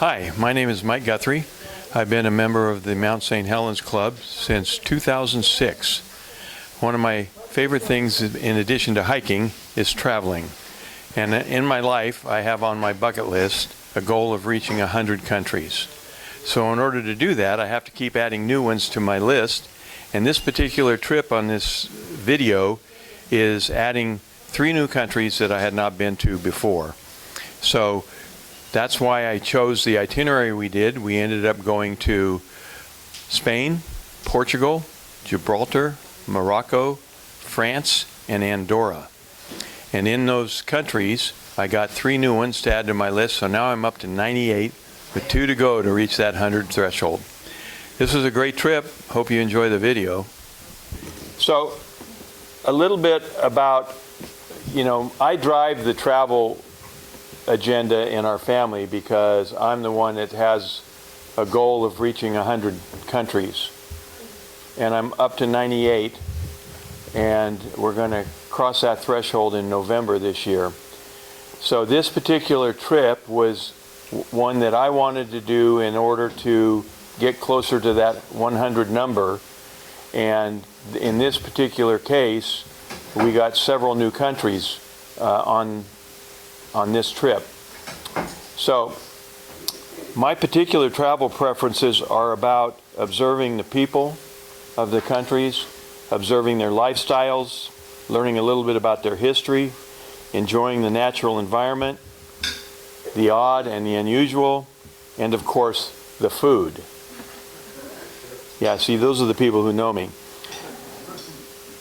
Hi, my name is Mike Guthrie. I've been a member of the Mount St. Helens Club since 2006. One of my favorite things, in addition to hiking, is traveling. And in my life, I have on my bucket list a goal of reaching 100 countries. So in order to do that, I have to keep adding new ones to my list. And this particular trip on this video is adding 3 new countries that I had not been to before. So that's why I chose the itinerary we did. We ended up going to Spain, Portugal, Gibraltar, Morocco, France, and Andorra. And in those countries, I got 3 new ones to add to my list, so now I'm up to 98, with 2 to go to reach that 100 threshold. This was a great trip. Hope you enjoy the video. So, a little bit about, I drive the travel agenda in our family because I'm the one that has a goal of reaching 100 countries. And I'm up to 98, and we're going to cross that threshold in November this year. So this particular trip was one that I wanted to do in order to get closer to that 100 number. And in this particular case, we got several new countries on this trip. So my particular travel preferences are about observing the people of the countries, observing their lifestyles, learning a little bit about their history, enjoying the natural environment, the odd and the unusual, and of course the food. Yeah, see, those are the people who know me.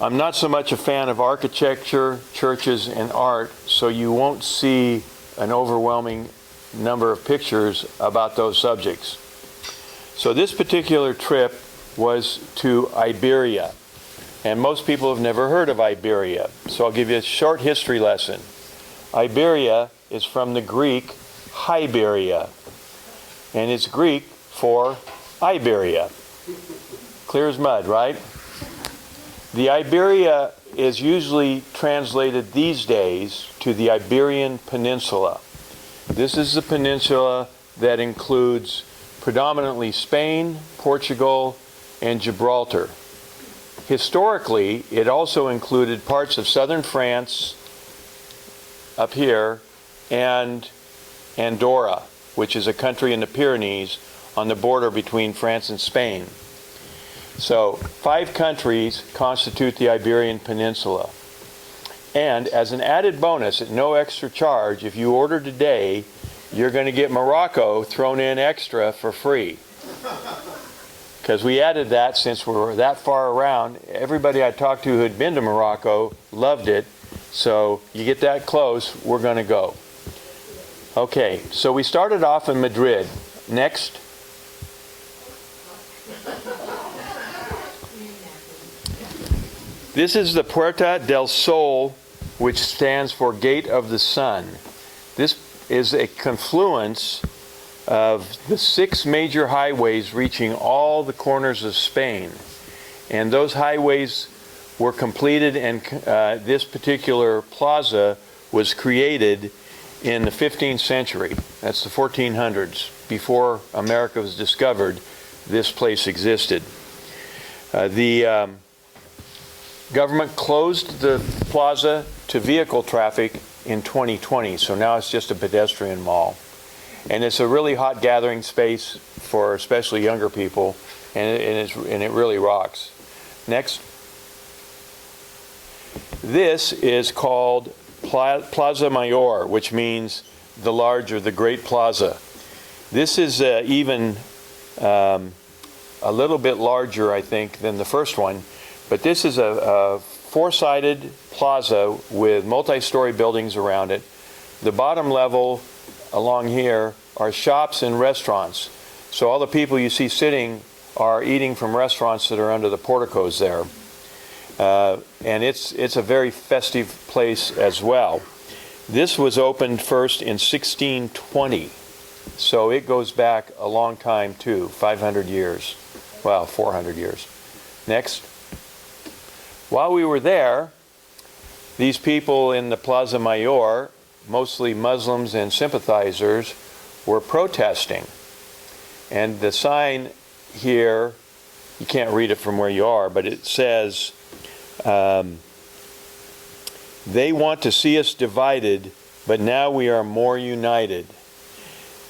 I'm not so much a fan of architecture, churches, and art, so you won't see an overwhelming number of pictures about those subjects. So this particular trip was to Iberia, and most people have never heard of Iberia, so I'll give you a short history lesson. Iberia is from the Greek Iberia, and it's Greek for Iberia. Clear as mud, right? The Iberia is usually translated these days to the Iberian Peninsula. This is the peninsula that includes predominantly Spain, Portugal, and Gibraltar. Historically, it also included parts of southern France up here and Andorra, which is a country in the Pyrenees on the border between France and Spain. So 5 countries constitute the Iberian Peninsula. And as an added bonus, at no extra charge, if you order today, you're going to get Morocco thrown in extra for free. Because we added that since we were that far around. Everybody I talked to who had been to Morocco loved it. So you get that close, we're going to go. Okay, so we started off in Madrid. Next. This is the Puerta del Sol, which stands for Gate of the Sun. This is a confluence of the 6 major highways reaching all the corners of Spain. And those highways were completed, and this particular plaza was created in the 15th century. That's the 1400s. Before America was discovered, this place existed. The government closed the plaza to vehicle traffic in 2020, so now it's just a pedestrian mall. And it's a really hot gathering space for especially younger people, and it really rocks. Next. This is called Plaza Mayor, which means the large or the great plaza. This is even a little bit larger, I think, than the first one. But this is a 4-sided plaza with multi-story buildings around it. The bottom level along here are shops and restaurants. So all the people you see sitting are eating from restaurants that are under the porticos there. And it's a very festive place as well. This was opened first in 1620. So it goes back a long time too, 500 years. Well, 400 years. Next. While we were there, these people in the Plaza Mayor, mostly Muslims and sympathizers, were protesting. And the sign here, you can't read it from where you are, but it says, they want to see us divided, but now we are more united.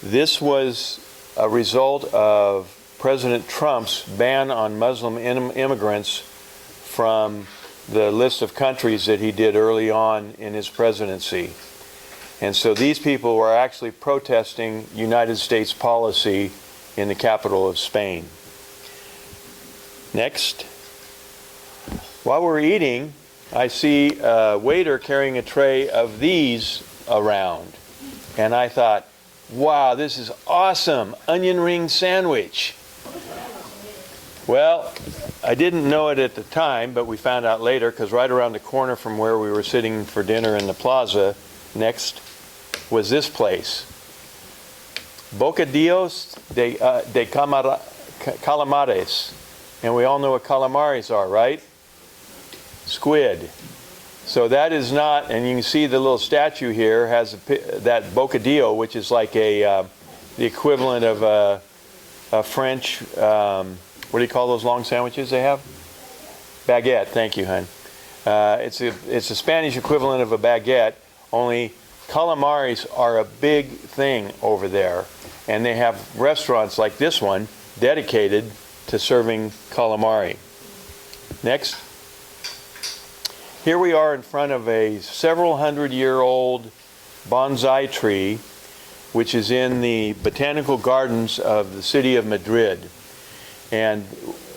This was a result of President Trump's ban on Muslim immigrants from the list of countries that he did early on in his presidency. And so these people were actually protesting United States policy in the capital of Spain. Next. While we're eating, I see a waiter carrying a tray of these around. And I thought, wow, this is awesome, onion ring sandwich. Well, I didn't know it at the time, but we found out later, because right around the corner from where we were sitting for dinner in the plaza, next, was this place. Bocadillos de calamares. And we all know what calamares are, right? Squid. So that is not, and you can see the little statue here has that bocadillo, which is like the equivalent of a French, what do you call those long sandwiches they have? Baguette, thank you, hon. It's a Spanish equivalent of a baguette, only calamares are a big thing over there. And they have restaurants like this one dedicated to serving calamari. Next. Here we are in front of a several hundred-year-old bonsai tree, which is in the botanical gardens of the city of Madrid. And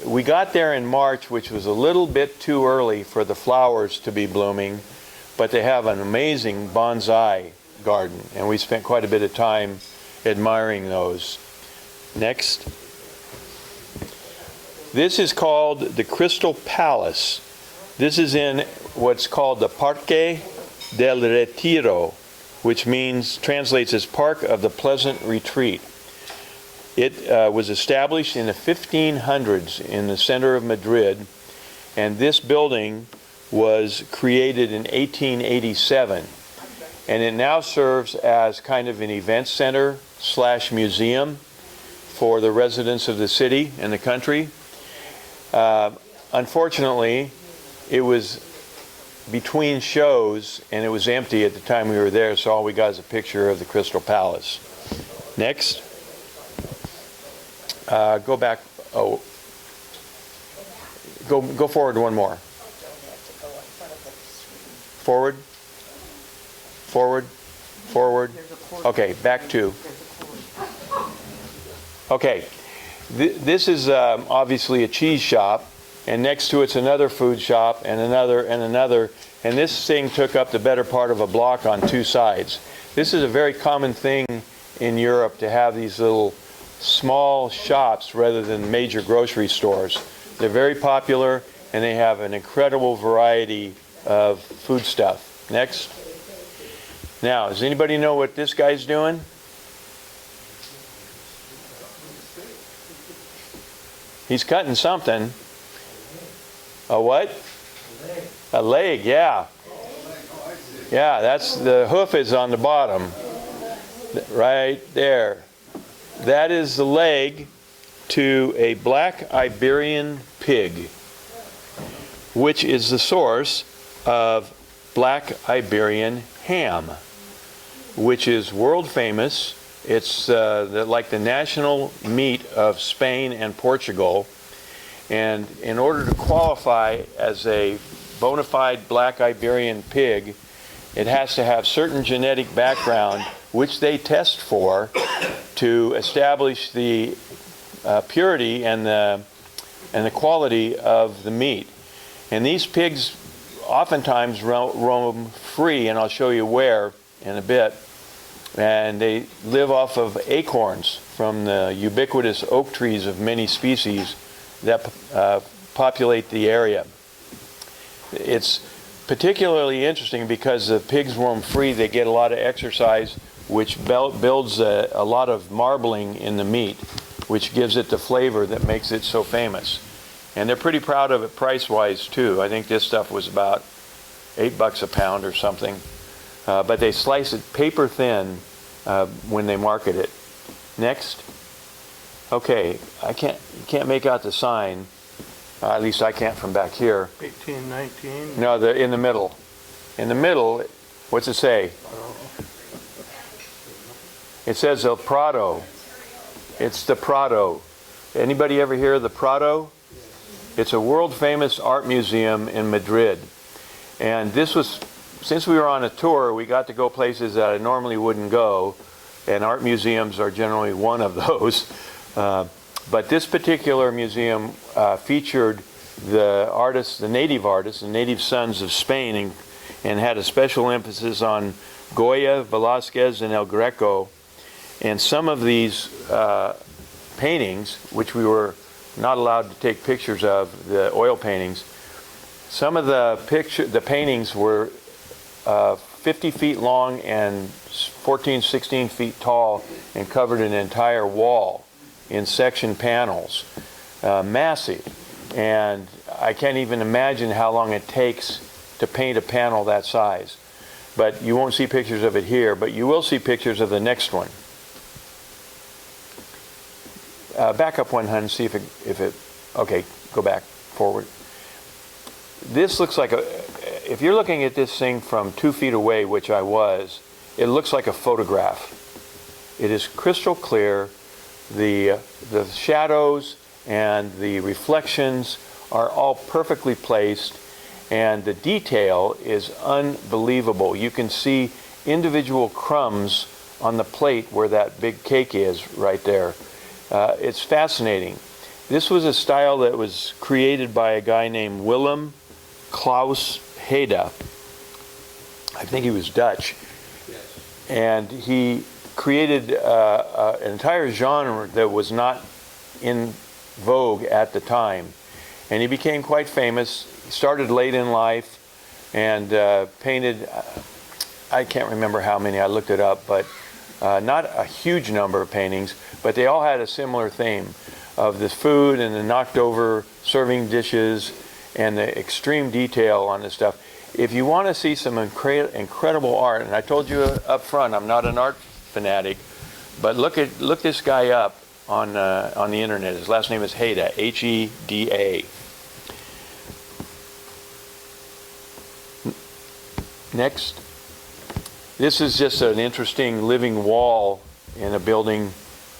we got there in March, which was a little bit too early for the flowers to be blooming, but they have an amazing bonsai garden, and we spent quite a bit of time admiring those. Next. This is called the Crystal Palace. This is in what's called the Parque del Retiro, which translates as Park of the Pleasant Retreat. It was established in the 1500s in the center of Madrid, and this building was created in 1887. And it now serves as kind of an event center / museum for the residents of the city and the country. Unfortunately, it was between shows and it was empty at the time we were there, so all we got is a picture of the Crystal Palace. Next. Go back. Oh, go forward one more. Forward. Forward. Forward. Okay, back two. Okay. This is obviously a cheese shop, and next to it's another food shop, and another, and another, and this thing took up the better part of a block on two sides. This is a very common thing in Europe to have these little small shops rather than major grocery stores. They're very popular, and they have an incredible variety of food stuff. Next. Now, does anybody know what this guy's doing? He's cutting something. A what? A leg, yeah. Yeah, that's the hoof is on the bottom. Right there. That is the leg to a black Iberian pig, which is the source of black Iberian ham, which is world famous. It's like the national meat of Spain and Portugal. And in order to qualify as a bona fide black Iberian pig, it has to have certain genetic background, which they test for to establish the purity and the quality of the meat. And these pigs oftentimes roam free, and I'll show you where in a bit. And they live off of acorns from the ubiquitous oak trees of many species that populate the area. It's particularly interesting because the pigs roam free. They get a lot of exercise, which builds a lot of marbling in the meat, which gives it the flavor that makes it so famous. And they're pretty proud of it price-wise, too. I think this stuff was about $8 a pound or something. But they slice it paper thin when they market it. Next. Okay, you can't make out the sign. At least I can't from back here. 1819. No, in the middle. In the middle, what's it say? It says El Prado. It's the Prado. Anybody ever hear of the Prado? It's a world-famous art museum in Madrid. And since we were on a tour, we got to go places that I normally wouldn't go, and art museums are generally one of those. But this particular museum featured the native sons of Spain, and had a special emphasis on Goya, Velázquez, and El Greco. And some of these paintings, which we were not allowed to take pictures of, the oil paintings, some of the paintings were 50 feet long and 14, 16 feet tall, and covered an entire wall in section panels. Massive. And I can't even imagine how long it takes to paint a panel that size. But you won't see pictures of it here, but you will see pictures of the next one. Back up one, hun, see if it, okay, go back, forward. This looks like if you're looking at this thing from 2 feet away, which I was, it looks like a photograph. It is crystal clear. The shadows and the reflections are all perfectly placed, and the detail is unbelievable. You can see individual crumbs on the plate where that big cake is right there. It's fascinating. This was a style that was created by a guy named Willem Klaus Heda. I think he was Dutch. Yes. And he created an entire genre that was not in vogue at the time. And he became quite famous. He started late in life and painted, I can't remember how many, I looked it up, but not a huge number of paintings, but they all had a similar theme of the food and the knocked over serving dishes and the extreme detail on this stuff. If you want to see some incredible art, and I told you up front, I'm not an art fanatic, but look this guy up on the internet. His last name is Heda, H-E-D-A. Next. This is just an interesting living wall in a building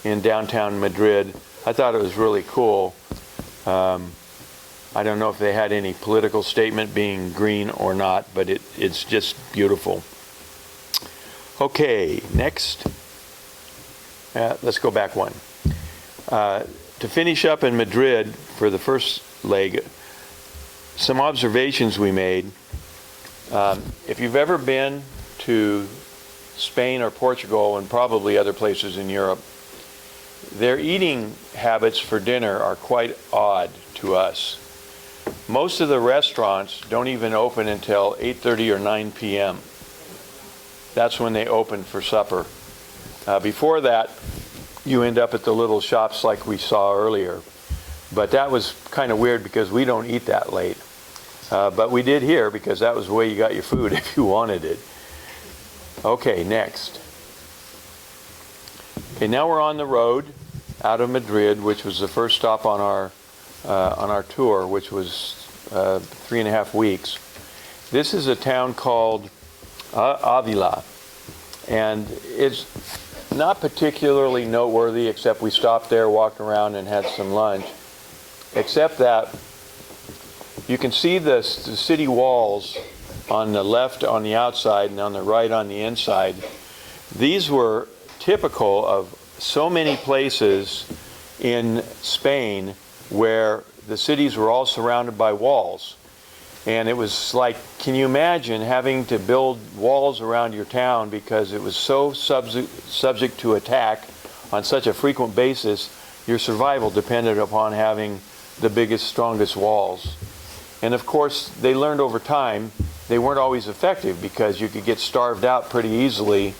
in downtown Madrid. I thought it was really cool. I don't know if they had any political statement being green or not, but it's just beautiful. Okay, next. Let's go back one. To finish up in Madrid for the first leg, some observations we made. If you've ever been to Spain or Portugal and probably other places in Europe, their eating habits for dinner are quite odd to us. Most of the restaurants don't even open until 8:30 or 9 p.m. That's when they open for supper. Before that, you end up at the little shops like we saw earlier. But that was kind of weird because we don't eat that late. But we did here because that was the way you got your food if you wanted it. Okay, next. Okay, now we're on the road out of Madrid, which was the first stop on our tour, which was 3.5 weeks. This is a town called Avila, and it's not particularly noteworthy, except we stopped there, walked around, and had some lunch. Except that you can see the city walls on the left on the outside and on the right on the inside. These were typical of so many places in Spain where the cities were all surrounded by walls. And it was like, can you imagine having to build walls around your town because it was so subject to attack on such a frequent basis? Your survival depended upon having the biggest, strongest walls. And of course, they learned over time they weren't always effective because you could get starved out pretty easily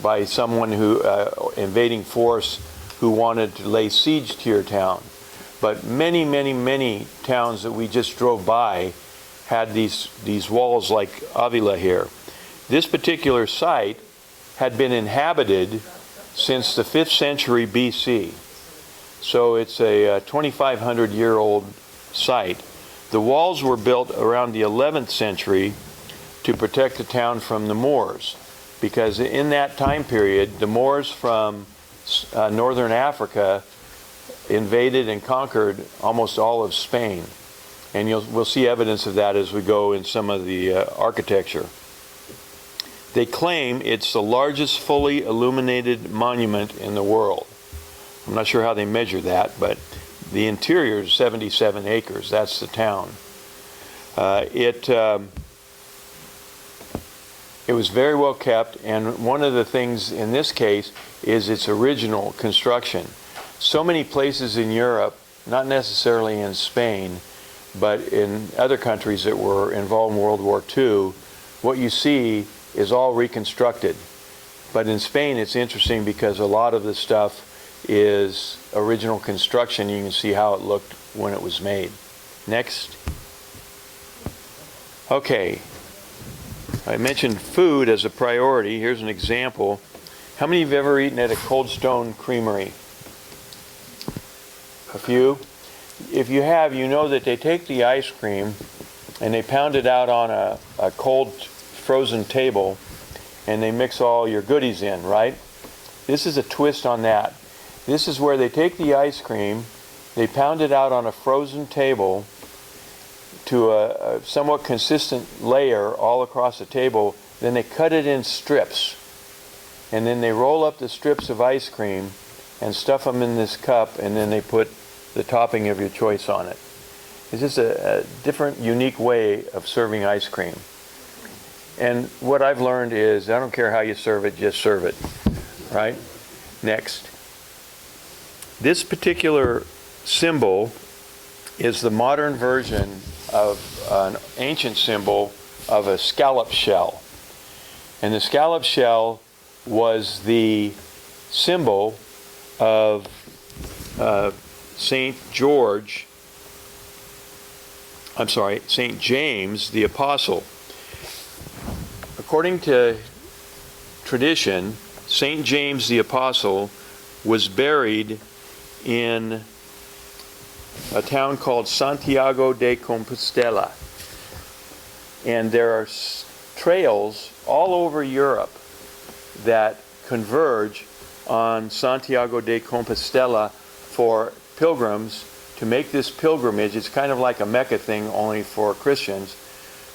by someone who invading force who wanted to lay siege to your town. But many, many, many towns that we just drove by had these walls like Avila here. This particular site had been inhabited since the 5th century BC. So it's a 2,500-year-old site. The walls were built around the 11th century to protect the town from the Moors, because in that time period, the Moors from northern Africa invaded and conquered almost all of Spain. And we'll see evidence of that as we go in some of the architecture. They claim it's the largest fully illuminated monument in the world. I'm not sure how they measure that, but the interior is 77 acres. That's the town. It was very well kept, and one of the things in this case is its original construction. So many places in Europe, not necessarily in Spain, but in other countries that were involved in World War II, what you see is all reconstructed. But in Spain, it's interesting because a lot of the stuff is original construction. You can see how it looked when it was made. Next. Okay. I mentioned food as a priority. Here's an example. How many of you have ever eaten at a Cold Stone Creamery? A few? If you have, you know that they take the ice cream and they pound it out on a cold frozen table, and they mix all your goodies in, right? This is a twist on that. This is where they take the ice cream, they pound it out on a frozen table to a somewhat consistent layer all across the table, then they cut it in strips, and then they roll up the strips of ice cream and stuff them in this cup, and then they put the topping of your choice on it. It's just a different, unique way of serving ice cream. And what I've learned is, I don't care how you serve it, just serve it, right? Next. This particular symbol is the modern version of an ancient symbol of a scallop shell. And the scallop shell was the symbol of St. James the Apostle. According to tradition, St. James the Apostle was buried in a town called Santiago de Compostela. And there are trails all over Europe that converge on Santiago de Compostela for pilgrims to make this pilgrimage. It's kind of like a Mecca thing, only for Christians,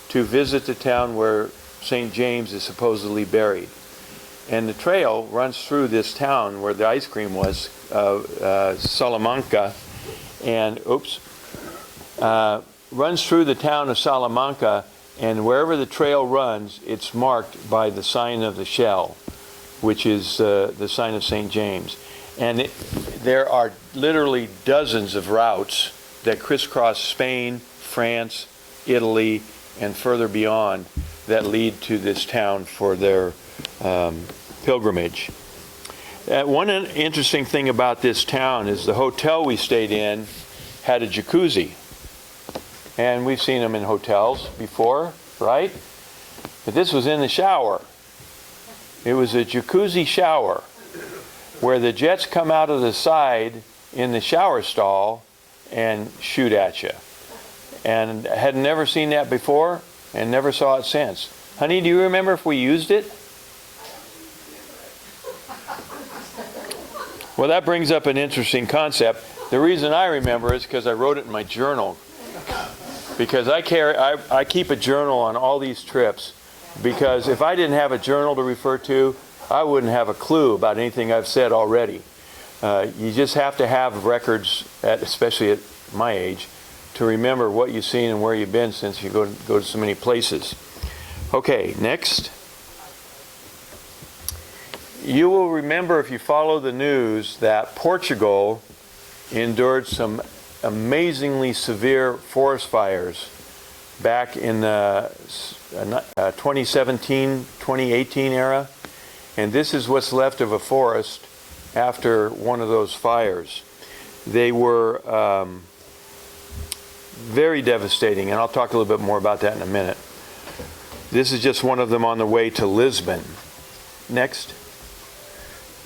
to visit the town where St. James is supposedly buried. And the trail runs through this town where the ice cream was, Salamanca, and runs through the town of Salamanca, and wherever the trail runs, it's marked by the sign of the shell, which is the sign of St. James. And there are literally dozens of routes that crisscross Spain, France, Italy, and further beyond that lead to this town for their pilgrimage. One interesting thing about this town is the hotel we stayed in had a jacuzzi. And we've seen them in hotels before, right? But this was in the shower. It was a jacuzzi shower where the jets come out of the side in the shower stall and shoot at you. And I had never seen that before and never saw it since. Honey, do you remember if we used it? Well, that brings up an interesting concept. The reason I remember is because I wrote it in my journal. Because I keep a journal on all these trips, because if I didn't have a journal to refer to, I wouldn't have a clue about anything I've said already. You just have to have records, especially at my age, to remember what you've seen and where you've been, since you go to so many places. Okay, next. You will remember, if you follow the news, that Portugal endured some amazingly severe forest fires back in the 2017-2018 era. And this is what's left of a forest after one of those fires. They were very devastating, and I'll talk a little bit more about that in a minute. This is just one of them on the way to Lisbon. Next.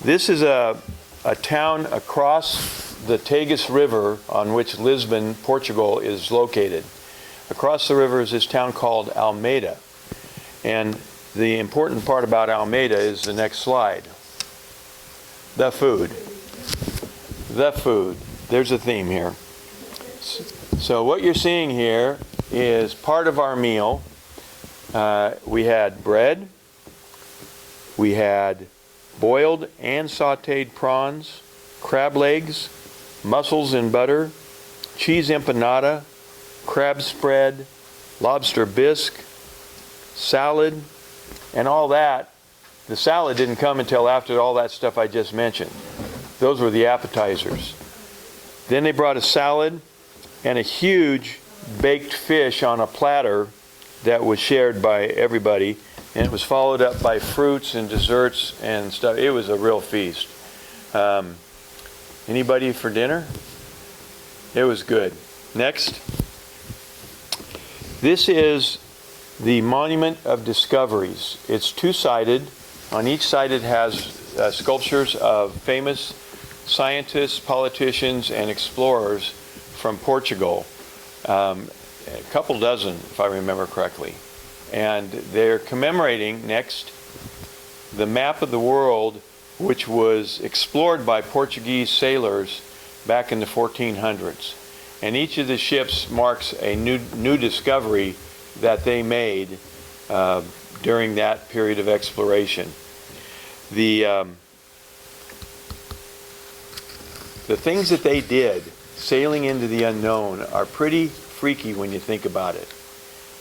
This is a town across the Tagus River on which Lisbon, Portugal is located. Across the river is this town called Almeida. And the important part about Almeida is the next slide. The food. The food. There's a theme here. So what you're seeing here is part of our meal. We had bread. We had boiled and sautéed prawns, crab legs, mussels in butter, cheese empanada, crab spread, lobster bisque, salad, and all that. The salad didn't come until after all that stuff I just mentioned. Those were the appetizers. Then they brought a salad and a huge baked fish on a platter that was shared by everybody, and it was followed up by fruits and desserts and stuff. It was a real feast. Anybody for dinner? It was good. Next. This is the Monument of Discoveries. It's two-sided. On each side it has sculptures of famous scientists, politicians, and explorers from Portugal. A couple dozen, if I remember correctly. And they're commemorating next the map of the world, which was explored by Portuguese sailors back in the 1400s. And each of the ships marks a new discovery that they made during that period of exploration. The things that they did sailing into the unknown are pretty freaky when you think about it.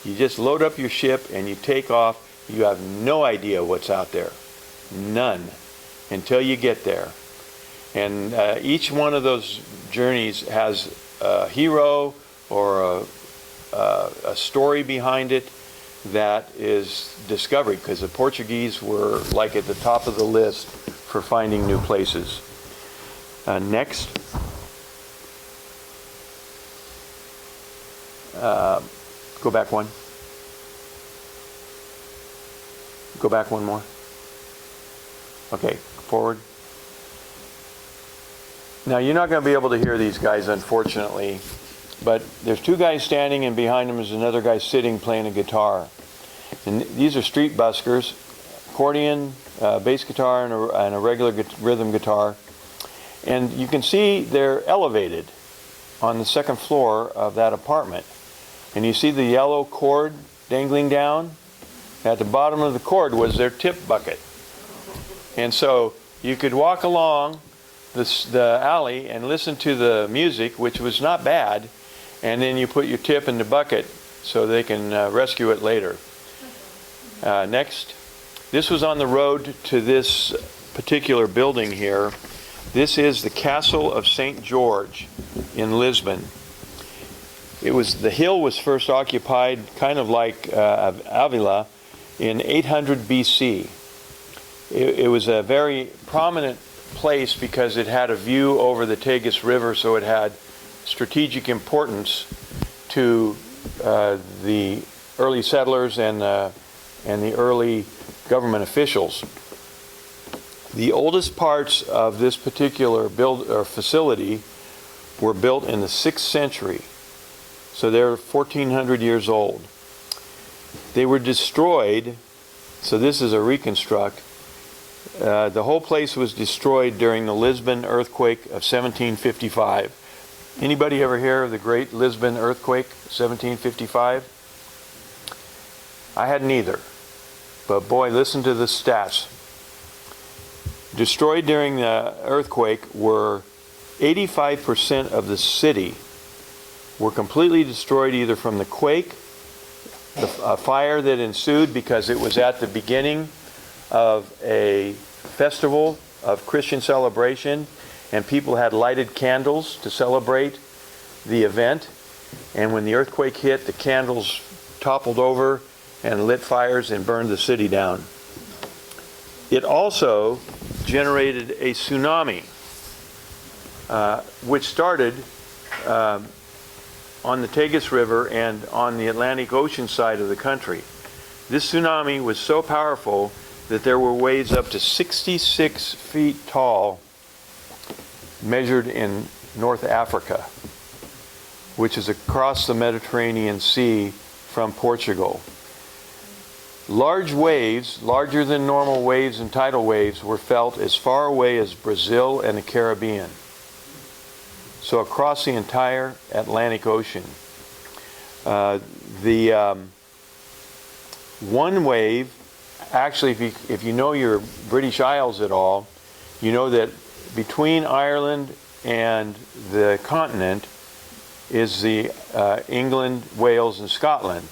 You just load up your ship and you take off. You have no idea what's out there. None. Until you get there. And each one of those journeys has a hero or a story behind it that is discovery, because the Portuguese were like at the top of the list for finding new places. Next. Go back one. Go back one more. Okay, forward. Now you're not going to be able to hear these guys, unfortunately, but there's two guys standing and behind them is another guy sitting playing a guitar. And these are street buskers, accordion, bass guitar, and a regular rhythm guitar. And you can see they're elevated on the second floor of that apartment. And you see the yellow cord dangling down? At the bottom of the cord was their tip bucket. And so you could walk along the alley and listen to the music, which was not bad, and then you put your tip in the bucket so they can rescue it later. Next. This was on the road to this particular building here. This is the Castle of St. George in Lisbon. The hill was first occupied, kind of like Avila, in 800 BC. It was a very prominent place because it had a view over the Tagus River, so it had strategic importance to the early settlers and the early government officials. The oldest parts of this particular facility were built in the 6th century. So they're 1,400 years old. They were destroyed, so this is a reconstruct. The whole place was destroyed during the Lisbon earthquake of 1755. Anybody ever hear of the Great Lisbon earthquake, 1755? I hadn't either. But boy, listen to the stats. Destroyed during the earthquake were 85% of the city were completely destroyed either from the quake, a fire that ensued because it was at the beginning of a festival of Christian celebration, and people had lighted candles to celebrate the event. And when the earthquake hit, the candles toppled over and lit fires and burned the city down. It also generated a tsunami, which started on the Tagus River and on the Atlantic Ocean side of the country. This tsunami was so powerful that there were waves up to 66 feet tall measured in North Africa, which is across the Mediterranean Sea from Portugal. Large waves, larger than normal waves and tidal waves, were felt as far away as Brazil and the Caribbean. So across the entire Atlantic Ocean. One wave, actually, if you know your British Isles at all, you know that between Ireland and the continent is the England, Wales, and Scotland,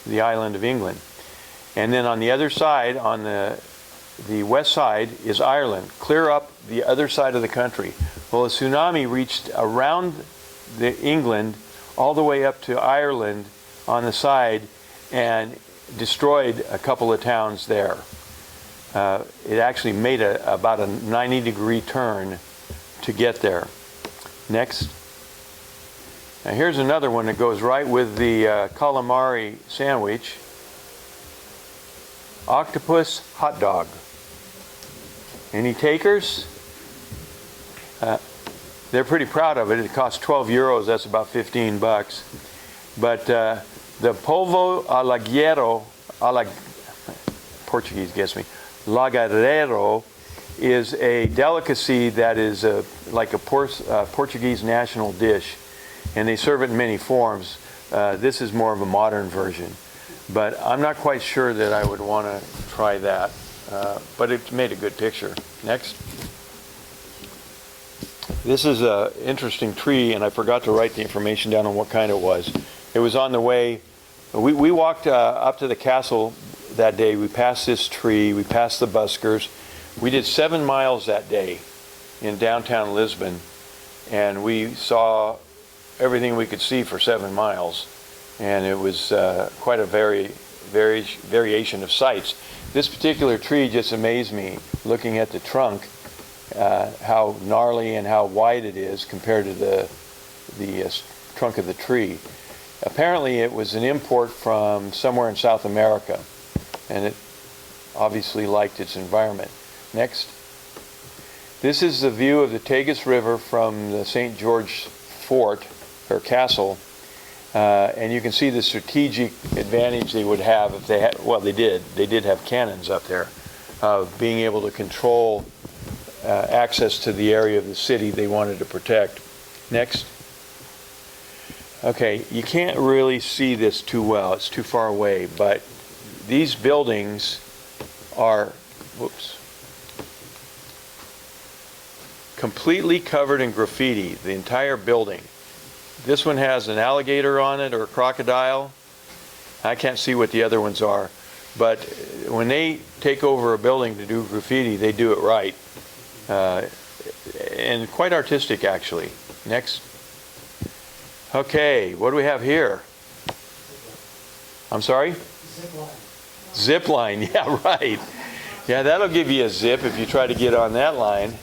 the island of England. And then on the other side, on the west side, is Ireland, clear up the other side of the country. Well, a tsunami reached around England all the way up to Ireland on the side and destroyed a couple of towns there. It actually made about a 90-degree turn to get there. Next. Now here's another one that goes right with the calamari sandwich. Octopus hot dog. Any takers? They're pretty proud of it. It costs 12 euros. That's about 15 bucks. But the polvo alaguero, Portuguese gets me, lagareiro, is a delicacy that is like a Portuguese national dish. And they serve it in many forms. This is more of a modern version. But I'm not quite sure that I would want to try that. But it made a good picture. Next. This is an interesting tree, and I forgot to write the information down on what kind it was. It was on the way. We walked up to the castle that day. We passed this tree. We passed the buskers. We did 7 miles that day in downtown Lisbon, and we saw everything we could see for 7 miles. And it was quite a variation of sights. This particular tree just amazed me, looking at the trunk, how gnarly and how wide it is compared to the trunk of the tree. Apparently it was an import from somewhere in South America, and it obviously liked its environment. Next. This is the view of the Tagus River from the St. George Fort, or castle. And you can see the strategic advantage they would have if they had, well, they did have cannons up there, of being able to control access to the area of the city they wanted to protect. Next. Okay, you can't really see this too well, it's too far away, but these buildings are, completely covered in graffiti, the entire building. This one has an alligator on it, or a crocodile. I can't see what the other ones are. But when they take over a building to do graffiti, they do it right. And quite artistic, actually. Next. Okay, what do we have here? I'm sorry? Zip line. Yeah, right. Yeah, that'll give you a zip if you try to get on that line.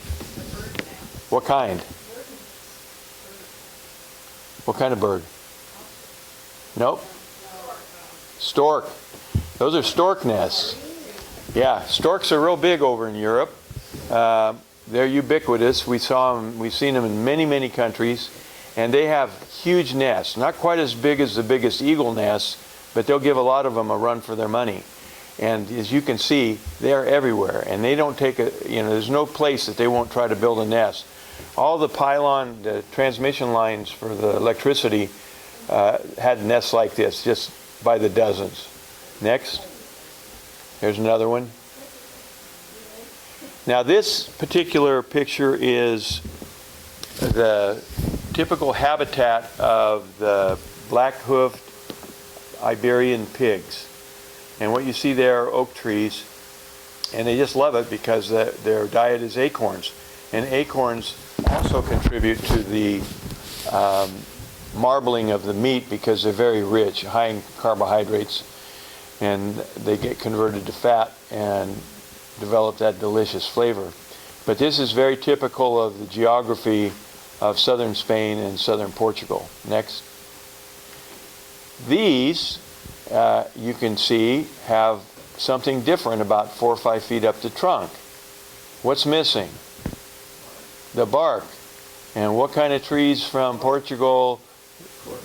What kind? What kind of bird? Nope. Stork. Those are stork nests. Yeah, storks are real big over in Europe. They're ubiquitous. We've seen them in many, many countries. And they have huge nests. Not quite as big as the biggest eagle nests, but they'll give a lot of them a run for their money. And as you can see, they're everywhere. And they don't take there's no place that they won't try to build a nest. All the the transmission lines for the electricity had nests like this, just by the dozens. Next. Here's another one. Now this particular picture is the typical habitat of the black-hoofed Iberian pigs. And what you see there are oak trees, and they just love it because their diet is acorns. And acorns also contribute to the marbling of the meat because they're very rich, high in carbohydrates, and they get converted to fat and develop that delicious flavor. But this is very typical of the geography of southern Spain and southern Portugal. Next. These, you can see, have something different about 4 or 5 feet up the trunk. What's missing? The bark. And what kind of trees from Portugal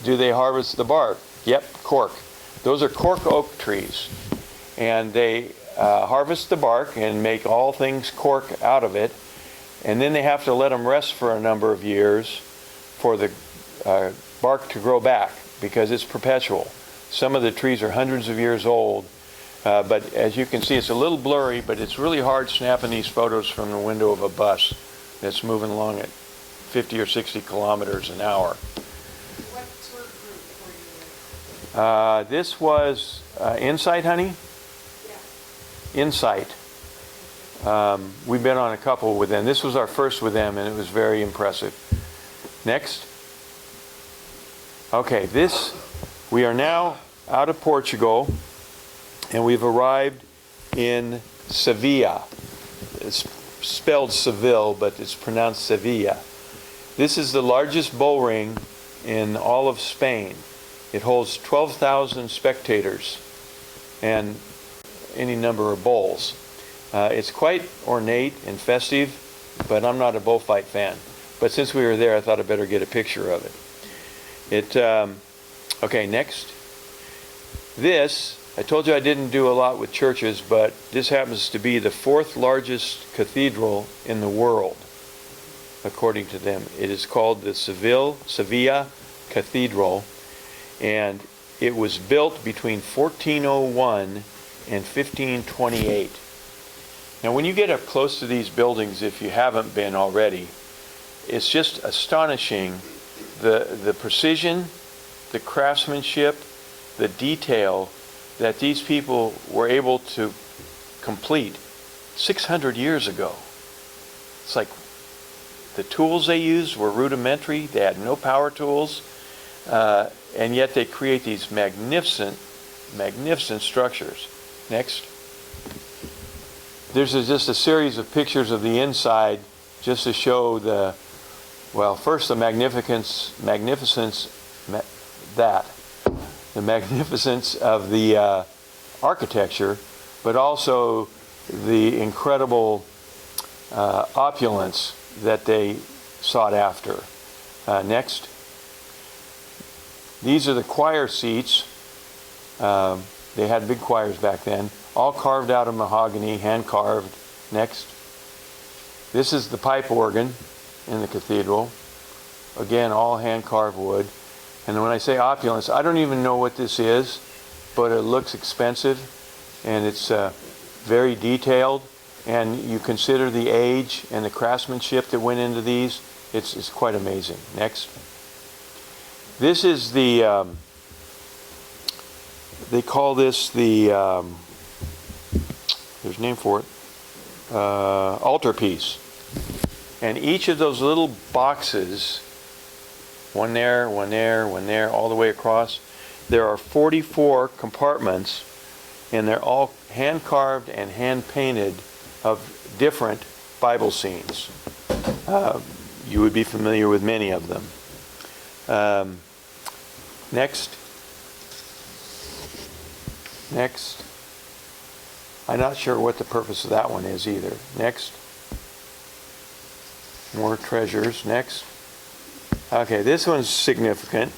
do they harvest the bark? Yep, cork. Those are cork oak trees. And they harvest the bark and make all things cork out of it. And then they have to let them rest for a number of years for the bark to grow back, because it's perpetual. Some of the trees are hundreds of years old. But as you can see, it's a little blurry, but it's really hard snapping these photos from the window of a bus that's moving along at 50 or 60 kilometers an hour. What tour group were you with? This was Insight, honey? Yeah. Insight. We've been on a couple with them. This was our first with them, and it was very impressive. Next. Okay, we are now out of Portugal, and we've arrived in Sevilla. It's spelled Seville, but it's pronounced Sevilla. This is the largest bull ring in all of Spain. It holds 12,000 spectators and any number of bulls. It's quite ornate and festive, but I'm not a bullfight fan. But since we were there, I thought I'd better get a picture of it. Okay, next. This, I told you I didn't do a lot with churches, but this happens to be the 4th largest cathedral in the world, according to them. It is called the Sevilla Cathedral, and it was built between 1401 and 1528. Now, when you get up close to these buildings, if you haven't been already, it's just astonishing the precision, the craftsmanship, the detail that these people were able to complete 600 years ago. It's like the tools they used were rudimentary. They had no power tools, and yet they create these magnificent structures. Next. There's just a series of pictures of the inside just to show the magnificence of the architecture, but also the incredible opulence that they sought after. Next. These are the choir seats. They had big choirs back then, all carved out of mahogany, hand carved. Next. This is the pipe organ in the cathedral. Again, all hand carved wood. And when I say opulence, I don't even know what this is, but it looks expensive, and it's very detailed. And you consider the age and the craftsmanship that went into these, it's quite amazing. Next. This is the, they call this the, there's a name for it, Altarpiece. And each of those little boxes, one there, one there, one there, all the way across, there are 44 compartments, and they're all hand-carved and hand-painted of different Bible scenes. You would be familiar with many of them. Next. Next. I'm not sure what the purpose of that one is either. Next. More treasures. Next. Okay, this one's significant.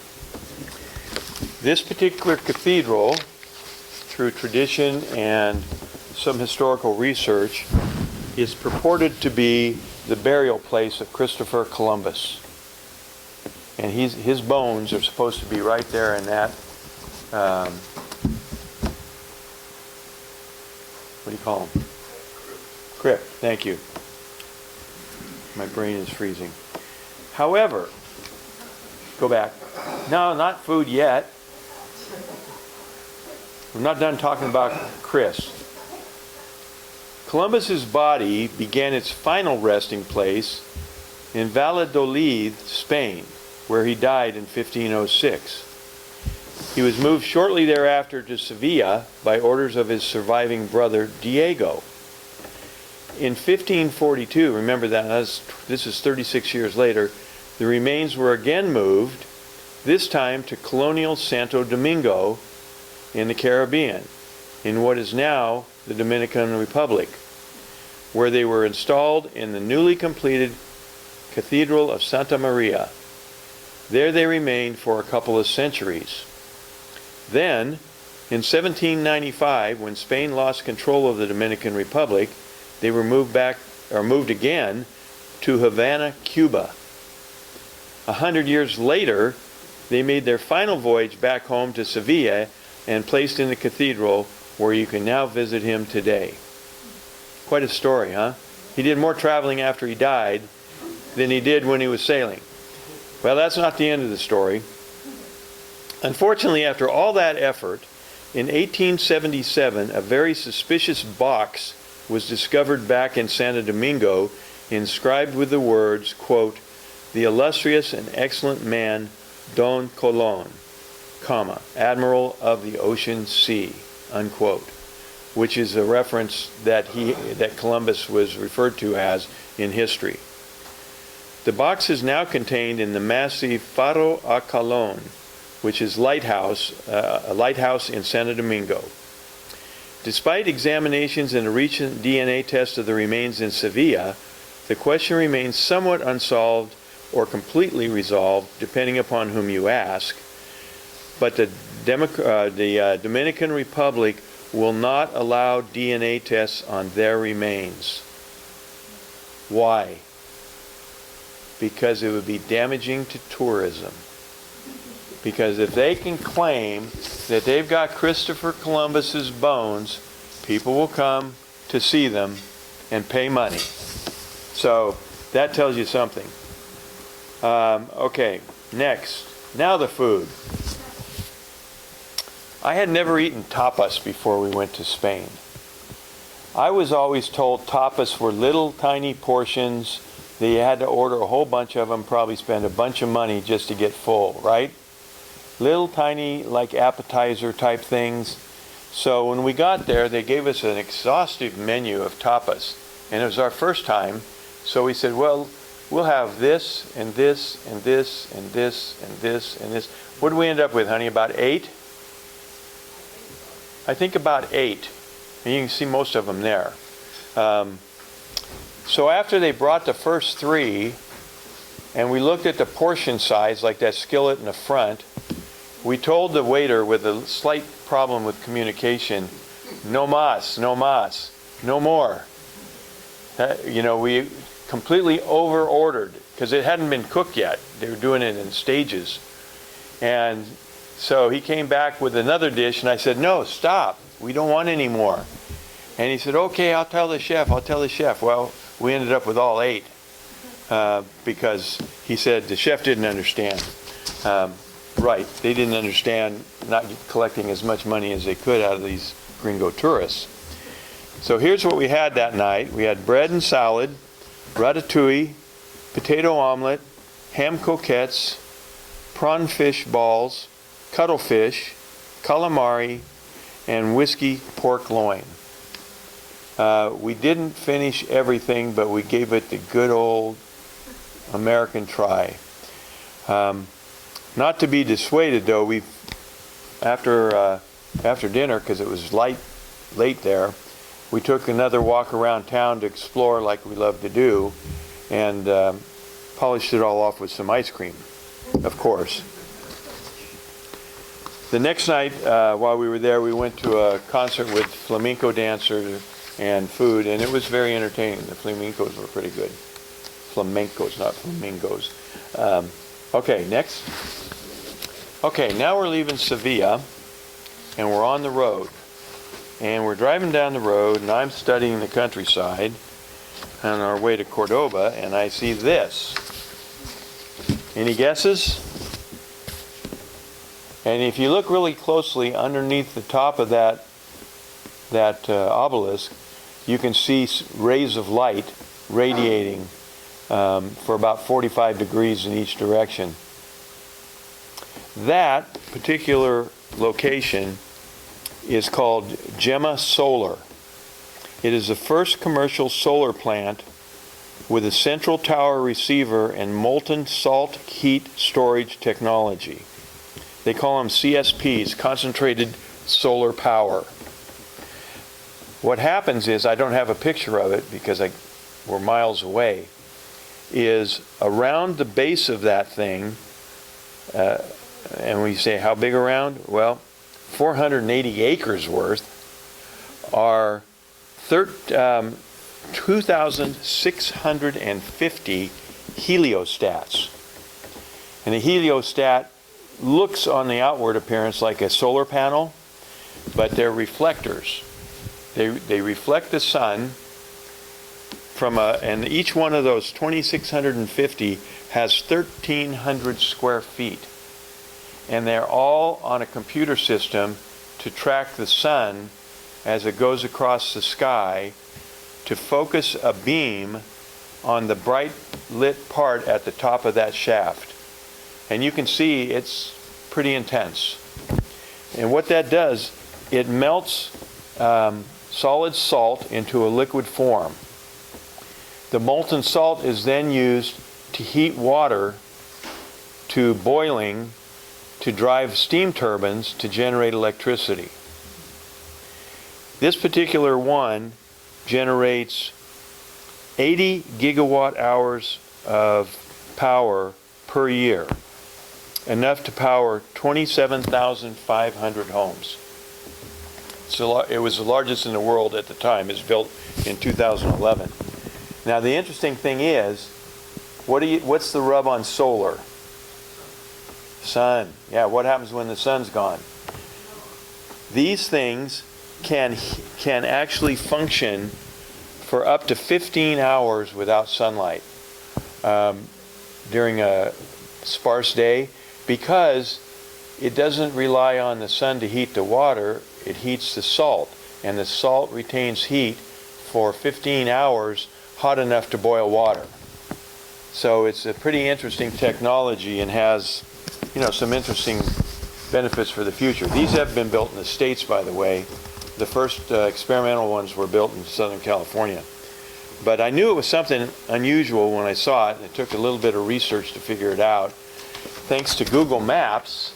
This particular cathedral, through tradition and some historical research, is purported to be the burial place of Christopher Columbus. And his bones are supposed to be right there in that, what do you call them? Crypt. Thank you. My brain is freezing. However, go back. No, not food yet. We're not done talking about Chris. Columbus's body began its final resting place in Valladolid, Spain, where he died in 1506. He was moved shortly thereafter to Sevilla by orders of his surviving brother Diego. In 1542, remember that, this is 36 years later, the remains were again moved, this time to colonial Santo Domingo in the Caribbean, in what is now the Dominican Republic, where they were installed in the newly completed Cathedral of Santa Maria. There they remained for a couple of centuries. Then, in 1795, when Spain lost control of the Dominican Republic, they were moved again to Havana, Cuba. 100 years later, they made their final voyage back home to Sevilla and placed in the cathedral, where you can now visit him today. Quite a story, huh? He did more traveling after he died than he did when he was sailing. Well, that's not the end of the story. Unfortunately, after all that effort, in 1877, a very suspicious box was discovered back in Santo Domingo, inscribed with the words, quote, "The illustrious and excellent man, Don Colon, comma, Admiral of the Ocean Sea," unquote, which is a reference that Columbus was referred to as in history. The box is now contained in the massive Faro a Colon, which is a lighthouse in Santo Domingo. Despite examinations and a recent DNA test of the remains in Sevilla, the question remains somewhat unsolved or completely resolved, depending upon whom you ask. But the Dominican Republic will not allow DNA tests on their remains. Why? Because it would be damaging to tourism. Because if they can claim that they've got Christopher Columbus's bones, people will come to see them and pay money. So that tells you something. Okay, next. Now the food. I had never eaten tapas before we went to Spain. I was always told tapas were little tiny portions that you had to order a whole bunch of them, probably spend a bunch of money just to get full, right? Little tiny, like appetizer type things. So when we got there, they gave us an exhaustive menu of tapas. And it was our first time, so we said, well, we'll have this, and this, and this, and this, and this, and this. What did we end up with, honey? About 8? I think about 8. And you can see most of them there. So after they brought the first 3, and we looked at the portion size, like that skillet in the front, we told the waiter, with a slight problem with communication, no más, no más, no more. We completely over-ordered, because it hadn't been cooked yet. They were doing it in stages. And so he came back with another dish, and I said, no, stop. We don't want any more. And he said, okay, I'll tell the chef. Well, we ended up with all 8 because he said the chef didn't understand. Right, they didn't understand not collecting as much money as they could out of these gringo tourists. So here's what we had that night. We had bread and salad, ratatouille, potato omelet, ham croquettes, prawn fish balls, cuttlefish, calamari, and whiskey pork loin. We didn't finish everything, but we gave it the good old American try. Not to be dissuaded, though, after dinner, because it was late there, we took another walk around town to explore like we love to do, and polished it all off with some ice cream, of course. The next night, while we were there, we went to a concert with flamenco dancers and food, and it was very entertaining. The flamencos were pretty good. Flamencos, not flamingos. Okay, next. Okay, now we're leaving Sevilla, and we're on the road. And we're driving down the road, and I'm studying the countryside on our way to Cordoba, and I see this. Any guesses? And if you look really closely underneath the top of that obelisk, you can see rays of light radiating for about 45 degrees in each direction. That particular location is called Gemma Solar. It is the first commercial solar plant with a central tower receiver and molten salt heat storage technology. They call them CSPs, concentrated solar power. What happens is, I don't have a picture of it because we're miles away, is around the base of that thing, and we say how big around? Well, 480 acres worth are 2,650 heliostats. And a heliostat looks on the outward appearance like a solar panel, but they're reflectors. They reflect the sun from and each one of those 2,650 has 1,300 square feet. And they're all on a computer system to track the sun as it goes across the sky, to focus a beam on the bright lit part at the top of that shaft. And you can see it's pretty intense. And what that does, it melts solid salt into a liquid form. The molten salt is then used to heat water to boiling to drive steam turbines to generate electricity. This particular one generates 80 gigawatt hours of power per year, enough to power 27,500 homes. So it was the largest in the world at the time. It was built in 2011. Now the interesting thing is, what's the rub on solar? Sun. Yeah, what happens when the sun's gone? These things can actually function for up to 15 hours without sunlight during a sparse day, because it doesn't rely on the sun to heat the water, it heats the salt, and the salt retains heat for 15 hours, hot enough to boil water. So it's a pretty interesting technology and has, some interesting benefits for the future. These have been built in the States, by the way. The first experimental ones were built in Southern California. But I knew it was something unusual when I saw it. It took a little bit of research to figure it out. Thanks to Google Maps,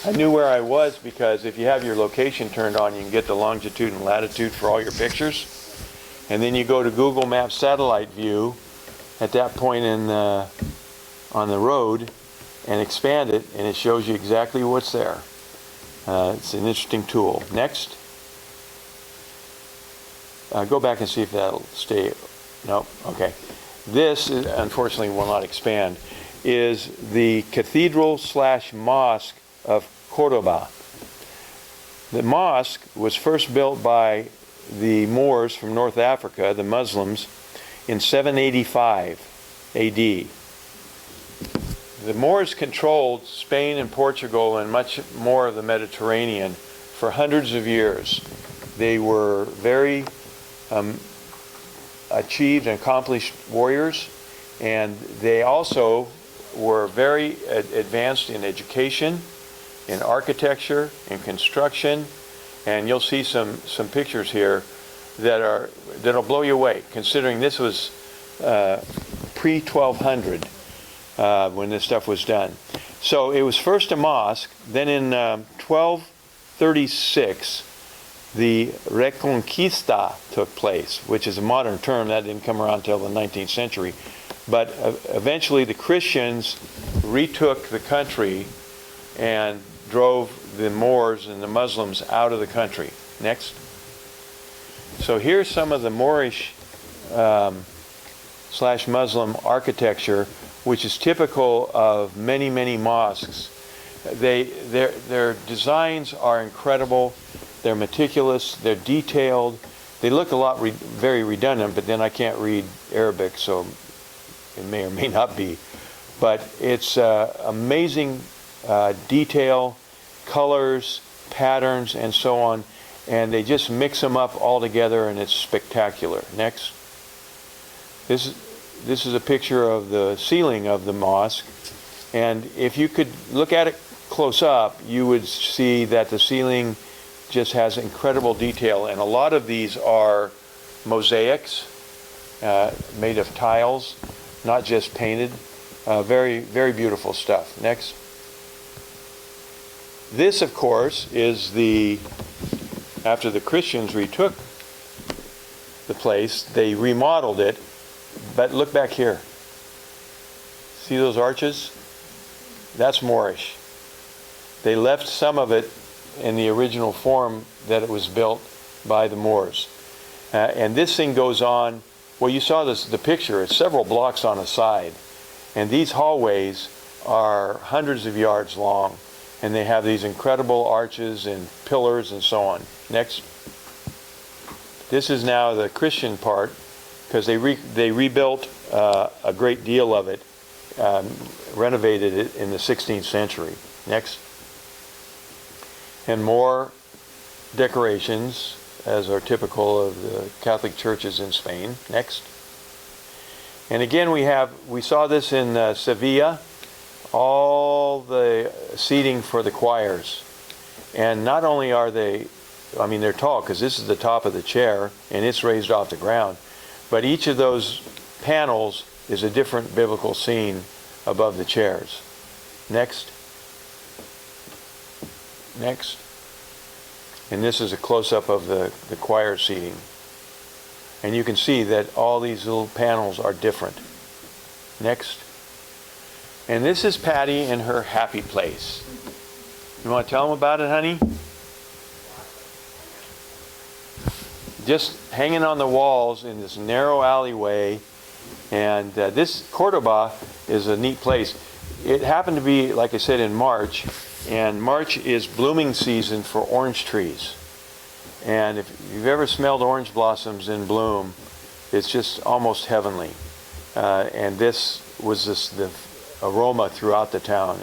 I knew where I was, because if you have your location turned on, you can get the longitude and latitude for all your pictures. And then you go to Google Maps satellite view at that point on the road and expand it, and it shows you exactly what's there. It's an interesting tool. Next. Go back and see if that'll stay. No? Okay. This, unfortunately, will not expand, is the Cathedral / Mosque of Cordoba. The mosque was first built by the Moors from North Africa, the Muslims, in 785 AD. The Moors controlled Spain and Portugal and much more of the Mediterranean for hundreds of years. They were very achieved and accomplished warriors, and they also were very advanced in education, in architecture, in construction, and you'll see some pictures here that'll blow you away, considering this was pre-1200 when this stuff was done. So it was first a mosque, then in 1236 the Reconquista took place, which is a modern term that didn't come around until the 19th century. But eventually the Christians retook the country and drove the Moors and the Muslims out of the country. Next. So here's some of the Moorish / Muslim architecture, which is typical of many, many mosques. Their designs are incredible. They're meticulous. They're detailed. They look a lot very redundant, but then I can't read Arabic, so it may or may not be. But it's amazing detail, colors, patterns, and so on. And they just mix them up all together, and it's spectacular. Next. This is a picture of the ceiling of the mosque. And if you could look at it close up, you would see that the ceiling just has incredible detail. And a lot of these are mosaics made of tiles, not just painted. Very, very beautiful stuff. Next. This, of course, is the After the Christians retook the place, they remodeled it. But look back here. See those arches? That's Moorish. They left some of it in the original form that it was built by the Moors. And this thing goes on, well, you saw the picture, it's several blocks on a side. And these hallways are hundreds of yards long. And they have these incredible arches and pillars and so on. Next. This is now the Christian part, because they rebuilt a great deal of it, renovated it in the 16th century. Next. And more decorations, as are typical of the Catholic churches in Spain. Next. And again, we saw this in Sevilla, all the seating for the choirs. And not only are they, I mean, they're tall, because this is the top of the chair, and it's raised off the ground. But each of those panels is a different biblical scene above the chairs. Next. Next. And this is a close-up of the choir seating. And you can see that all these little panels are different. Next. And this is Patty in her happy place. You want to tell them about it, honey? Just hanging on the walls in this narrow alleyway. And this Cordoba is a neat place. It happened to be, like I said, in March. And March is blooming season for orange trees. And if you've ever smelled orange blossoms in bloom, it's just almost heavenly. And this was the aroma throughout the town.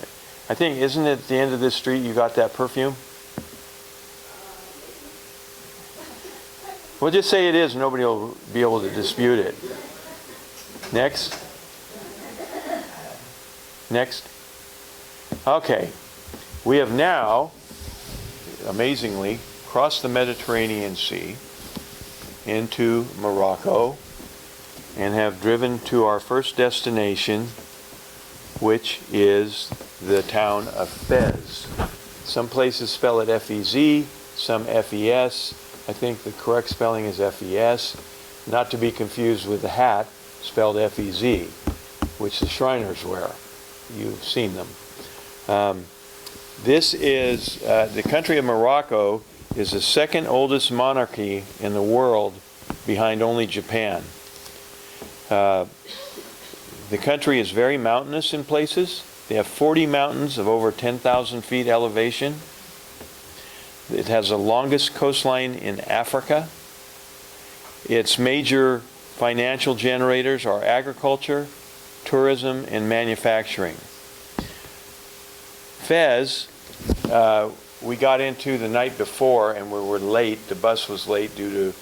I think, isn't it at the end of this street you got that perfume? Well, just say it is. Nobody will be able to dispute it. Next. Next. Okay. We have now, amazingly, crossed the Mediterranean Sea into Morocco and have driven to our first destination, which is the town of Fez. Some places spell it F-E-Z, some F-E-S. I think the correct spelling is F-E-S, not to be confused with the hat spelled F-E-Z, which the Shriners wear. You've seen them. This is, the country of Morocco is the second oldest monarchy in the world, behind only Japan. The country is very mountainous in places. They have 40 mountains of over 10,000 feet elevation. It has the longest coastline in Africa. Its major financial generators are agriculture, tourism, and manufacturing. Fez, we got into the night before and we were late. The bus was late due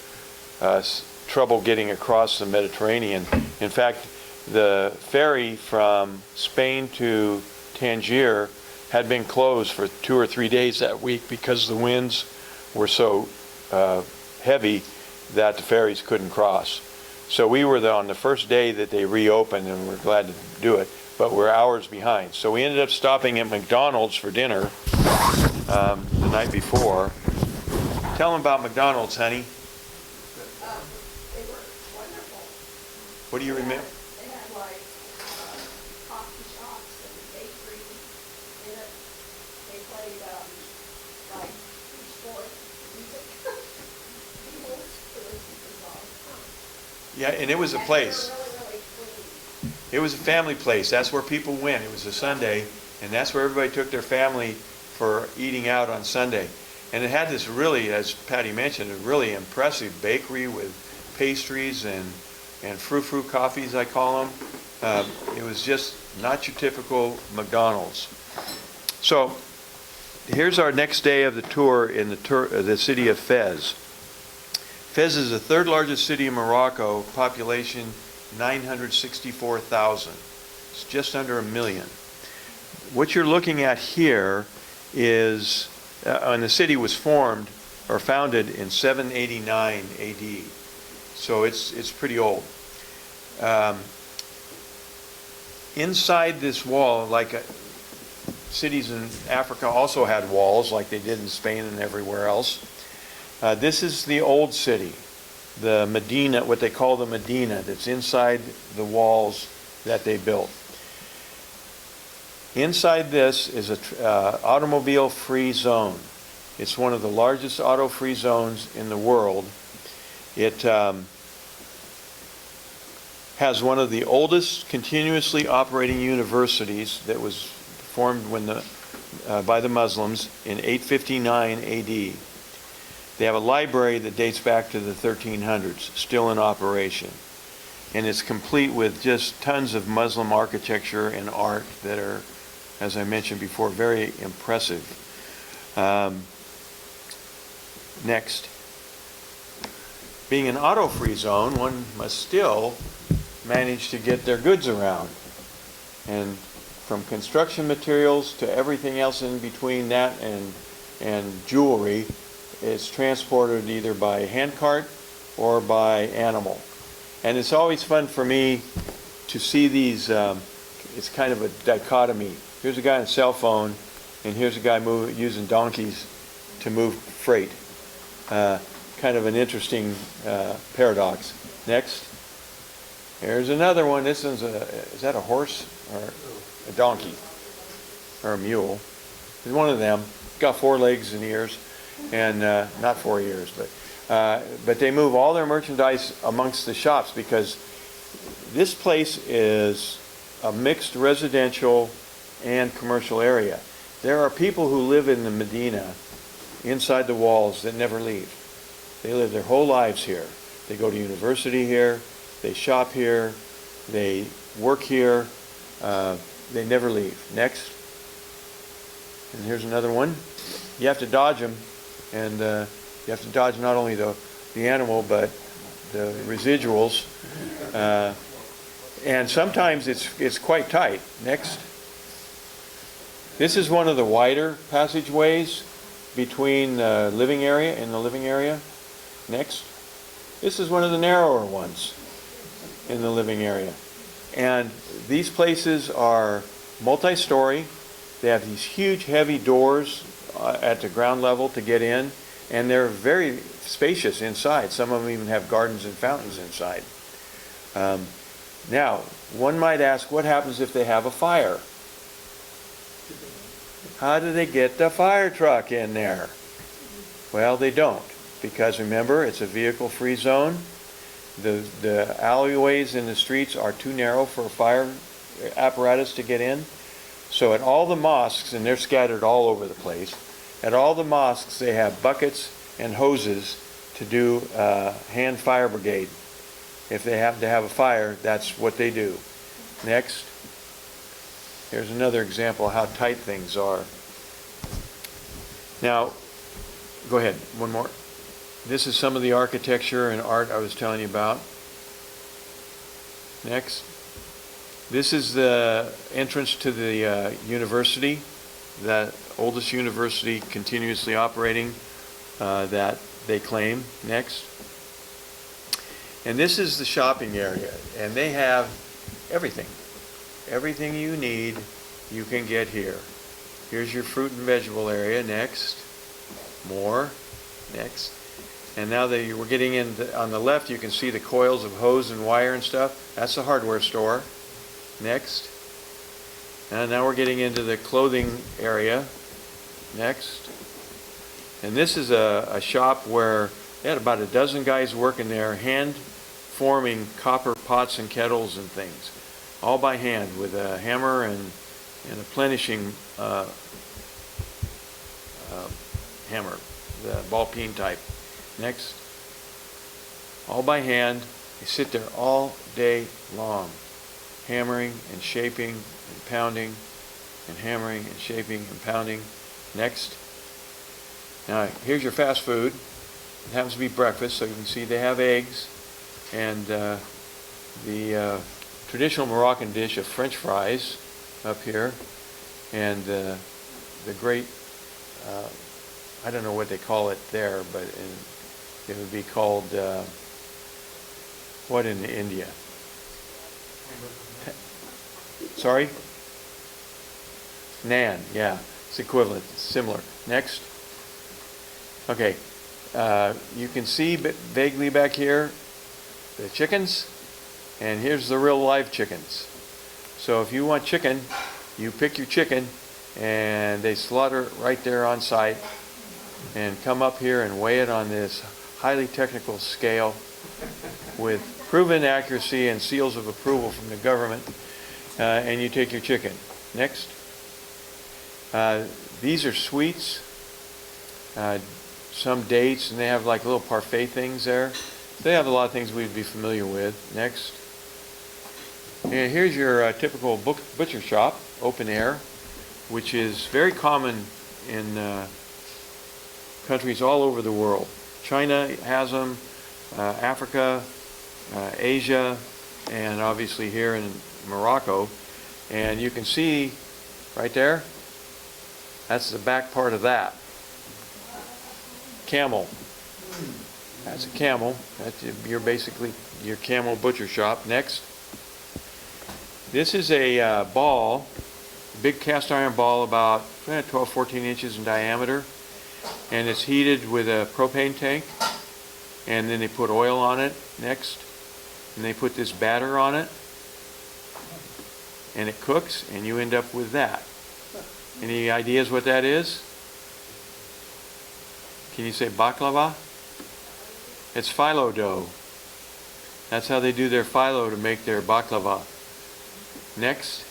to trouble getting across the Mediterranean. In fact, the ferry from Spain to Tangier had been closed for 2 or 3 days that week because the winds were so heavy that the ferries couldn't cross. So we were on the first day that they reopened, and we're glad to do it, but we're hours behind. So we ended up stopping at McDonald's for dinner the night before. Tell them about McDonald's, honey. They were wonderful. What do you remember? They had like coffee shops and bakery in it. They played like sport music. Beatles, it was all fun. Yeah, and it was a place. They were really, really clean. It was a family place. That's where people went. It was a Sunday, and that's where everybody took their family for eating out on Sunday. And it had this really, as Patty mentioned, a really impressive bakery with pastries and frou-frou coffees, I call them. It was just not your typical McDonald's. So here's our next day of the tour in the city of Fez. Fez is the third largest city in Morocco, population 964,000. It's just under 1 million. What you're looking at here is, and the city was formed or founded in 789 AD. So it's pretty old. Inside this wall, like cities in Africa also had walls like they did in Spain and everywhere else. This is the old city, the Medina, what they call the Medina, that's inside the walls that they built. Inside this is a automobile-free zone. It's one of the largest auto-free zones in the world. It has one of the oldest continuously operating universities that was formed by the Muslims in 859 AD. They have a library that dates back to the 1300s, still in operation. And it's complete with just tons of Muslim architecture and art that are, as I mentioned before, very impressive. Next. Being an auto-free zone, one must still manage to get their goods around. And from construction materials to everything else in between that and jewelry, it's transported either by handcart or by animal. And it's always fun for me to see these, it's kind of a dichotomy. Here's a guy on a cell phone, and here's a guy using donkeys to move freight. Kind of an interesting paradox. Next. Here's another one. This is is that a horse or a donkey or a mule? It's one of them. It's got 4 legs and ears, and not 4 ears, but they move all their merchandise amongst the shops because this place is a mixed residential and commercial area. There are people who live in the Medina inside the walls that never leave. They live their whole lives here. They go to university here, they shop here, they work here, they never leave. Next. And here's another one. You have to dodge them, and you have to dodge not only the animal but the residuals. And sometimes it's quite tight. Next. This is one of the wider passageways between the living area and the living area. Next. This is one of the narrower ones in the living area. And these places are multi-story. They have these huge heavy doors at the ground level to get in, and they're very spacious inside. Some of them even have gardens and fountains inside. Now, one might ask, what happens if they have a fire? How do they get the fire truck in there? Well, they don't, because remember, it's a vehicle-free zone. The alleyways in the streets are too narrow for a fire apparatus to get in. So at all the mosques, and they're scattered all over the place, at all the mosques they have buckets and hoses to do hand fire brigade. If they happen to have a fire, that's what they do. Next. Here's another example of how tight things are. Now, go ahead, one more. This is some of the architecture and art I was telling you about. Next. This is the entrance to the university, that oldest university continuously operating that they claim. Next. And this is the shopping area, and they have everything. Everything you need, you can get here. Here's your fruit and vegetable area. Next. More. Next. And now that we're getting in, on the left, you can see the coils of hose and wire and stuff. That's a hardware store. Next. And now we're getting into the clothing area. Next. And this is a shop where they had about a dozen guys working there, hand forming copper pots and kettles and things, all by hand with a hammer and a plenishing hammer, the ball peen type. Next. All by hand. They sit there all day long, hammering and shaping and pounding and hammering and shaping and pounding. Next. Now here's your fast food. It happens to be breakfast, so you can see they have eggs and the traditional Moroccan dish of French fries up here, and the great, I don't know what they call it there, but it would be called, what in India? Sorry? Naan, yeah. It's equivalent, it's similar. Next. Okay. You can see vaguely back here the chickens, and here's the real live chickens. So if you want chicken, you pick your chicken, and they slaughter it right there on site, and come up here and weigh it on this highly technical scale with proven accuracy and seals of approval from the government, and you take your chicken. Next. These are sweets, some dates, and they have like little parfait things there. They have a lot of things we'd be familiar with. Next. And here's your typical butcher shop, open air, which is very common in countries all over the world. China has them, Africa, Asia, and obviously here in Morocco. And you can see right there, that's the back part of that. Camel. That's a camel. That's basically your camel butcher shop. Next. This is a ball, big cast iron ball about 12, 14 inches in diameter. And it's heated with a propane tank. And then they put oil on it. Next. And they put this batter on it. And it cooks, and you end up with that. Any ideas what that is? Can you say baklava? It's phyllo dough. That's how they do their phyllo to make their baklava. Next.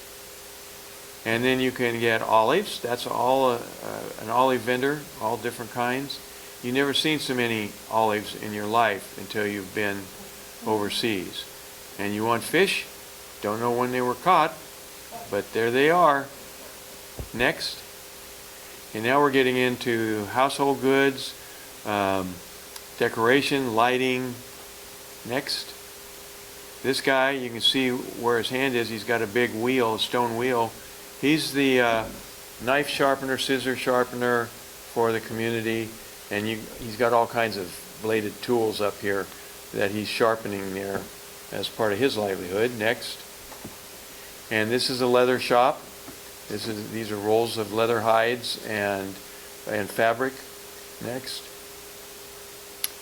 And then you can get olives. That's all an olive vendor, all different kinds. You've never seen so many olives in your life until you've been overseas. And you want fish? Don't know when they were caught, but there they are. Next. And now we're getting into household goods, decoration, lighting. Next. This guy, you can see where his hand is. He's got a big wheel, a stone wheel. He's the knife sharpener, scissor sharpener for the community. And he's got all kinds of bladed tools up here that he's sharpening there as part of his livelihood. Next. And this is a leather shop. These are rolls of leather hides and fabric. Next.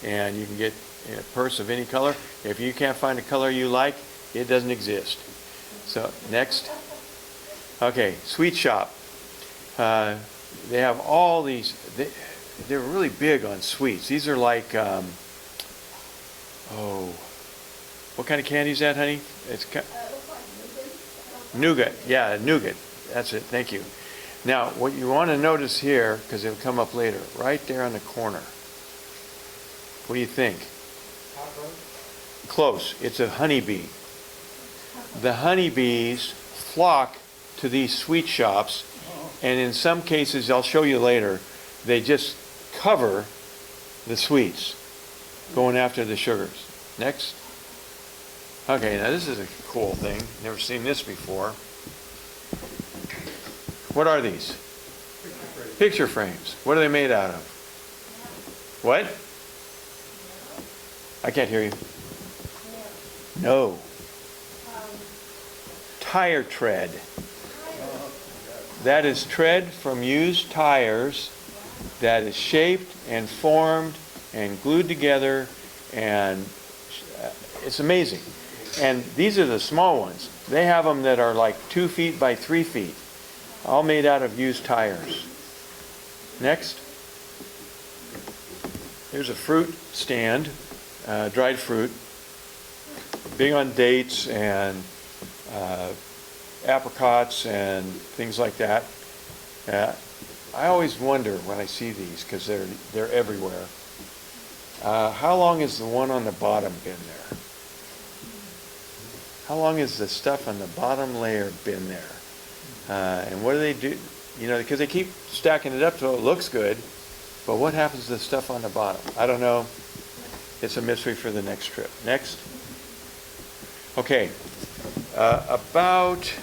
And you can get a purse of any color. If you can't find a color you like, it doesn't exist. So, next. Okay, sweet shop. They have all these, they're really big on sweets. These are like, what kind of candy is that, honey? It's nougat. Yeah, nougat. That's it. Thank you. Now, what you want to notice here, because it'll come up later, right there on the corner. What do you think? Close. It's a honeybee. The honeybees flock to these sweet shops, and in some cases, I'll show you later, they just cover the sweets, going after the sugars. Next. Okay, now this is a cool thing. Never seen this before. What are these? Picture frames. What are they made out of? What? I can't hear you. No. Tire tread. That is tread from used tires that is shaped and formed and glued together, and it's amazing. And these are the small ones. They have them that are like 2 feet by 3 feet, all made out of used tires. Next. Here's a fruit stand, dried fruit, big on dates and apricots and things like that. I always wonder when I see these, because they're everywhere. How long has the one on the bottom been there? How long has the stuff on the bottom layer been there? And what do they do? You know, because they keep stacking it up so it looks good, but what happens to the stuff on the bottom? I don't know. It's a mystery for the next trip. Next. Okay. About,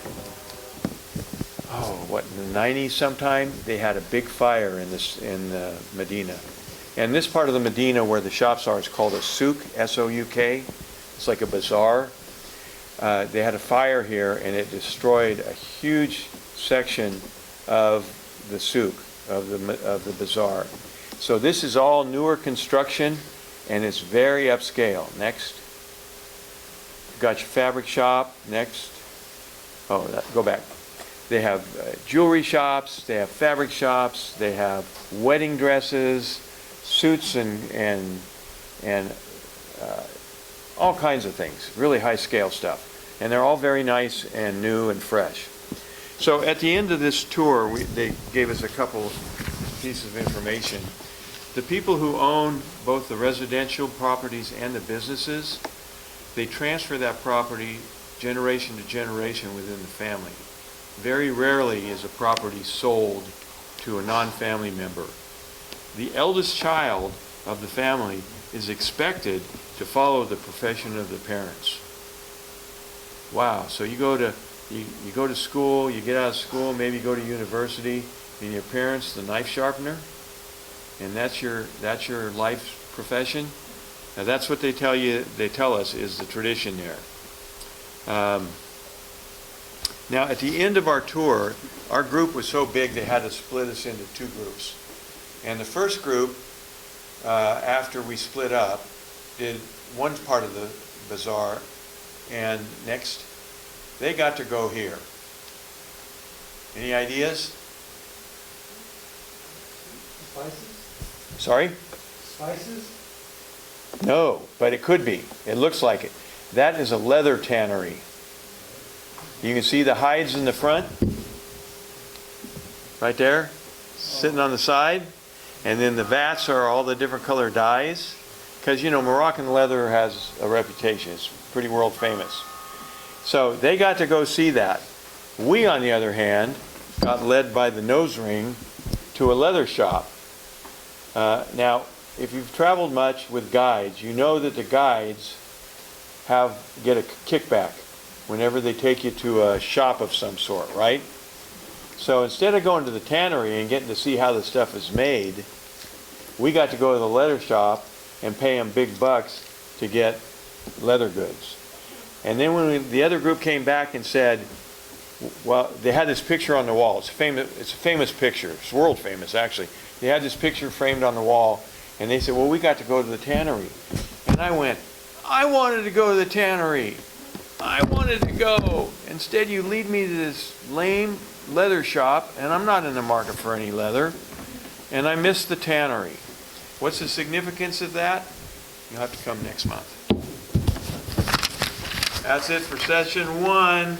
in the 90s sometime, they had a big fire in Medina. And this part of the Medina where the shops are is called a souk, S-O-U-K. It's like a bazaar. They had a fire here, and it destroyed a huge section of the souk, of the bazaar. So this is all newer construction, and it's very upscale. Next. Got your fabric shop. Next. Oh, go back. They have jewelry shops, they have fabric shops, they have wedding dresses, suits, and all kinds of things. Really high scale stuff. And they're all very nice and new and fresh. So at the end of this tour, they gave us a couple pieces of information. The people who own both the residential properties and the businesses, they transfer that property generation to generation within the family. Very rarely is a property sold to a non-family member. The eldest child of the family is expected to follow the profession of the parents. Wow, so you go to school, you get out of school, maybe you go to university, and your parents, the knife sharpener, and that's your life profession. Now that's what they tell us is the tradition there. Now at the end of our tour, our group was so big they had to split us into two groups. And the first group, after we split up, did one part of the bazaar, and next they got to go here. Any ideas? Spices? Sorry? Spices? No, but it could be. It looks like it. That is a leather tannery. You can see the hides in the front, right there, sitting on the side. And then the vats are all the different color dyes. Because, you know, Moroccan leather has a reputation. It's pretty world famous. So they got to go see that. We, on the other hand, got led by the nose ring to a leather shop. Now, if you've traveled much with guides, you know that the guides get a kickback whenever they take you to a shop of some sort, right? So instead of going to the tannery and getting to see how the stuff is made, we got to go to the leather shop and pay them big bucks to get leather goods. And then when the other group came back and said, well, they had this picture on the wall. It's a famous picture. It's world famous, actually. They had this picture framed on the wall, and they said, well, we got to go to the tannery. And I went, I wanted to go to the tannery. I wanted to go. Instead, you lead me to this lame leather shop, and I'm not in the market for any leather, and I missed the tannery. What's the significance of that? You'll have to come next month. That's it for session 1.